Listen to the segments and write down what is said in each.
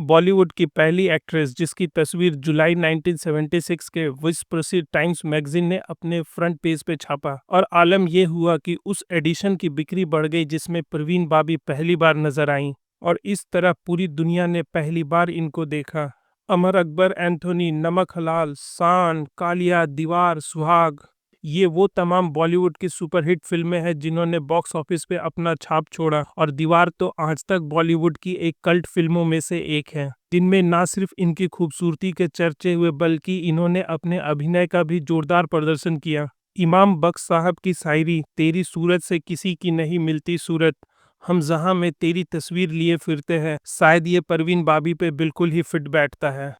बॉलीवुड की पहली एक्ट्रेस जिसकी तस्वीर जुलाई 1976 के विश्व प्रसिद्ध टाइम्स मैगजीन ने अपने फ्रंट पेज पे छापा और आलम यह हुआ कि उस एडिशन की बिक्री बढ़ गई जिसमें परवीन बाबी पहली बार नजर आईं और इस तरह पूरी दुनिया ने पहली बार इनको देखा। अमर अकबर एंथोनी, नमक हलाल, शान, कालिया, दीवार, सुहाग, ये वो तमाम बॉलीवुड की सुपरहिट फिल्में हैं जिन्होंने बॉक्स ऑफिस पे अपना छाप छोड़ा और दीवार तो आज तक बॉलीवुड की एक कल्ट फिल्मों में से एक है जिनमें ना सिर्फ इनकी खूबसूरती के चर्चे हुए बल्कि इन्होंने अपने अभिनय का भी जोरदार प्रदर्शन किया। इमाम बख्श साहब की शायरी, तेरी सूरत से किसी की नहीं मिलती सूरत, हम जहां में तेरी तस्वीर लिए फिरते हैं, शायद ये परवीन बाबी पे बिल्कुल ही फिट बैठता है।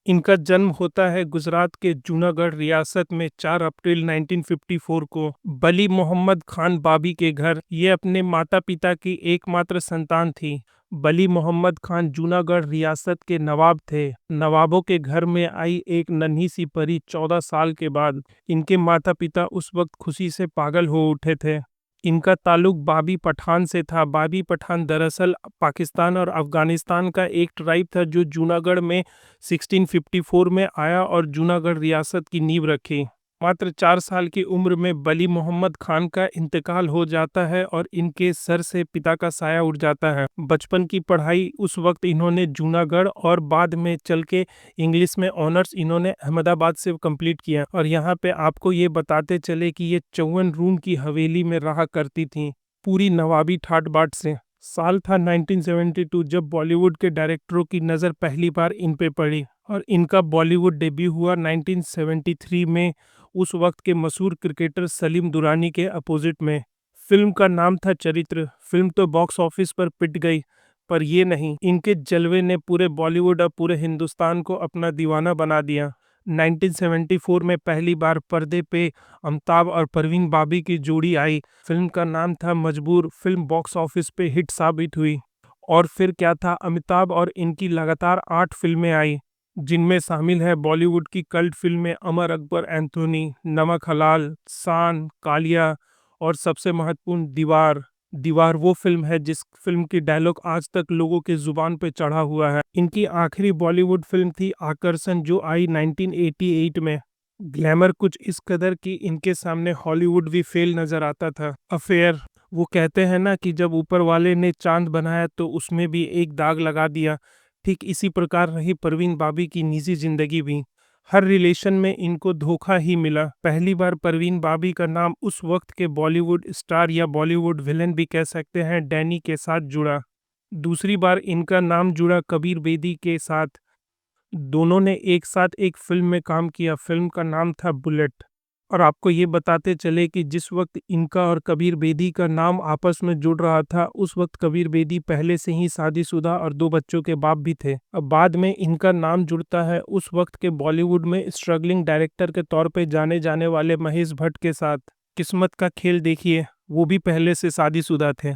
इनका जन्म होता है गुजरात के जूनागढ़ रियासत में 4 अप्रैल 1954 को बली मोहम्मद खान बाबी के घर। ये अपने माता पिता की एकमात्र संतान थी। बली मोहम्मद खान जूनागढ़ रियासत के नवाब थे। नवाबों के घर में आई एक नन्ही सी परी 14 साल के बाद इनके माता पिता उस वक्त खुशी से पागल हो उठे थे। इनका ताल्लुक बाबी पठान से था। बाबी पठान दरअसल पाकिस्तान और अफगानिस्तान का एक ट्राइब था जो जूनागढ़ में 1654 में आया और जूनागढ़ रियासत की नींव रखी। मात्र 4 साल की उम्र में बली मोहम्मद खान का इंतकाल हो जाता है और इनके सर से पिता का साया उड़ जाता है। बचपन की पढ़ाई उस वक्त इन्होंने जूनागढ़ और बाद में चल के इंग्लिश में ऑनर्स इन्होंने अहमदाबाद से कंप्लीट किया। और यहाँ पे आपको ये बताते चले कि ये 54 रूम की हवेली में रहा करती थी, पूरी नवाबी ठाट बाट से। साल था 1972 जब बॉलीवुड के डायरेक्टरों की नज़र पहली बार इन पे पड़ी और इनका बॉलीवुड डेब्यू हुआ 1973 में उस वक्त के मशहूर क्रिकेटर सलीम दुरानी के अपोजिट में। फिल्म का नाम था चरित्र। फिल्म तो बॉक्स ऑफिस पर पिट गई, पर ये नहीं, इनके जलवे ने पूरे बॉलीवुड और पूरे हिंदुस्तान को अपना दीवाना बना दिया। 1974 में पहली बार पर्दे पे अमिताभ और परवीन बाबी की जोड़ी आई। फिल्म का नाम था मजबूर। फिल्म बॉक्स ऑफिस पे हिट साबित हुई और फिर क्या था, अमिताभ और इनकी लगातार 8 फिल्में आई जिनमें शामिल है बॉलीवुड की कल्ट फिल्में अमर अकबर एंथोनी, नमक हलाल, शान, कालिया और सबसे महत्वपूर्ण दीवार। दीवार वो फिल्म है जिस फिल्म की डायलॉग आज तक लोगों के जुबान पे चढ़ा हुआ है। इनकी आखिरी बॉलीवुड फिल्म थी आकर्षण जो आई 1988 में। ग्लैमर कुछ इस कदर कि इनके सामने हॉलीवुड भी फेल नजर आता था। अफेयर, वो कहते हैं ना कि जब ऊपर वाले ने चांद बनाया तो उसमें भी एक दाग लगा दिया, ठीक इसी प्रकार रही परवीन बाबी की निजी जिंदगी भी। हर रिलेशन में इनको धोखा ही मिला। पहली बार परवीन बाबी का नाम उस वक्त के बॉलीवुड स्टार या बॉलीवुड विलेन भी कह सकते हैं डैनी के साथ जुड़ा। दूसरी बार इनका नाम जुड़ा कबीर बेदी के साथ। दोनों ने एक साथ एक फिल्म में काम किया। फिल्म का नाम था बुलेट। और आपको ये बताते चले कि जिस वक्त इनका और कबीर बेदी का नाम आपस में जुड़ रहा था उस वक्त कबीर बेदी पहले से ही शादीशुदा और 2 बच्चों के बाप भी थे। अब बाद में इनका नाम जुड़ता है उस वक्त के बॉलीवुड में स्ट्रगलिंग डायरेक्टर के तौर पे जाने जाने वाले महेश भट्ट के साथ। किस्मत का खेल देखिए, वो भी पहले से शादीशुदा थे।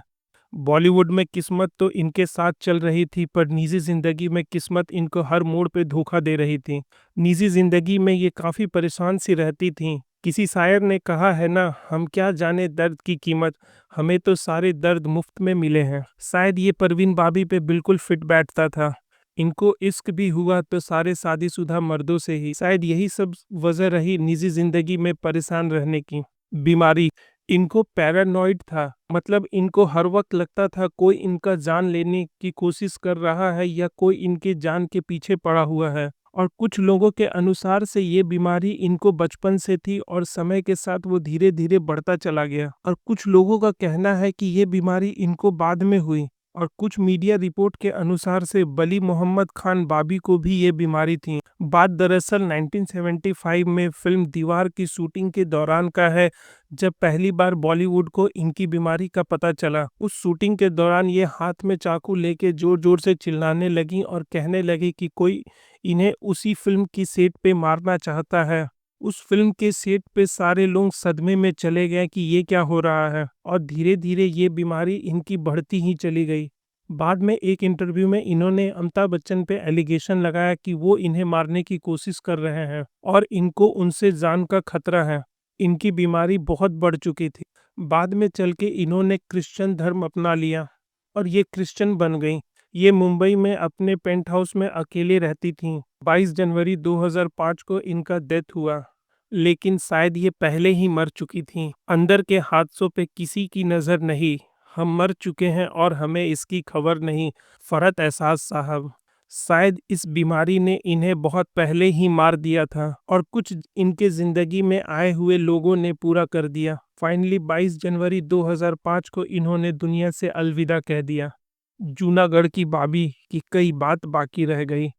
बॉलीवुड में किस्मत तो इनके साथ चल रही थी पर निजी जिंदगी में किस्मत इनको हर मोड़ पे धोखा दे रही थी। निजी जिंदगी में ये काफ़ी परेशान सी रहती थी। किसी शायर ने कहा है ना, हम क्या जाने दर्द की कीमत, हमें तो सारे दर्द मुफ्त में मिले हैं। शायद ये परवीन बाबी पे बिल्कुल फिट बैठता था। इनको इश्क भी हुआ तो सारे शादीशुदा मर्दों से ही। शायद यही सब वजह रही निजी जिंदगी में परेशान रहने की। बीमारी, इनको पैरानॉइड था, मतलब इनको हर वक्त लगता था कोई इनका जान लेने की कोशिश कर रहा है या कोई इनके जान के पीछे पड़ा हुआ है। और कुछ लोगों के अनुसार से ये बीमारी इनको बचपन से थी और समय के साथ वो धीरे धीरे बढ़ता चला गया। और कुछ लोगों का कहना है कि ये बीमारी इनको बाद में हुई। और कुछ मीडिया रिपोर्ट के अनुसार से बली मोहम्मद खान बाबी को भी ये बीमारी थी। बात दरअसल 1975 में फिल्म दीवार की शूटिंग के दौरान का है जब पहली बार बॉलीवुड को इनकी बीमारी का पता चला। उस शूटिंग के दौरान ये हाथ में चाकू लेके जोर जोर से चिल्लाने लगी और कहने लगी कि कोई इन्हें उसी फिल्म की सेट पे मारना चाहता है। उस फिल्म के सेट पे सारे लोग सदमे में चले गए कि ये क्या हो रहा है और धीरे धीरे ये बीमारी इनकी बढ़ती ही चली गई। बाद में एक इंटरव्यू में इन्होंने अमिताभ बच्चन पे एलिगेशन लगाया कि वो इन्हें मारने की कोशिश कर रहे हैं और इनको उनसे जान का खतरा है। इनकी बीमारी बहुत बढ़ चुकी थी। बाद में चल के इन्होंने क्रिश्चियन धर्म अपना लिया और ये क्रिश्चियन बन गई। ये मुंबई में अपने पेंट हाउस में अकेले रहती थीं। 22 जनवरी 2005 को इनका डेथ हुआ, लेकिन शायद ये पहले ही मर चुकी थीं। अंदर के हादसों पे किसी की नज़र नहीं। हम मर चुके हैं और हमें इसकी खबर नहीं। फरहत एहसास साहब, शायद इस बीमारी ने इन्हें बहुत पहले ही मार दिया था और कुछ इनके ज़िंदगी में आए हुए लोगों ने पूरा कर दिया। फाइनली 22 जनवरी 2005 को इन्होंने दुनिया से अलविदा कह दिया। जूनागढ़ की भाभी की कई बात बाकी रह गई।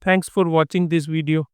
Thanks for watching this video.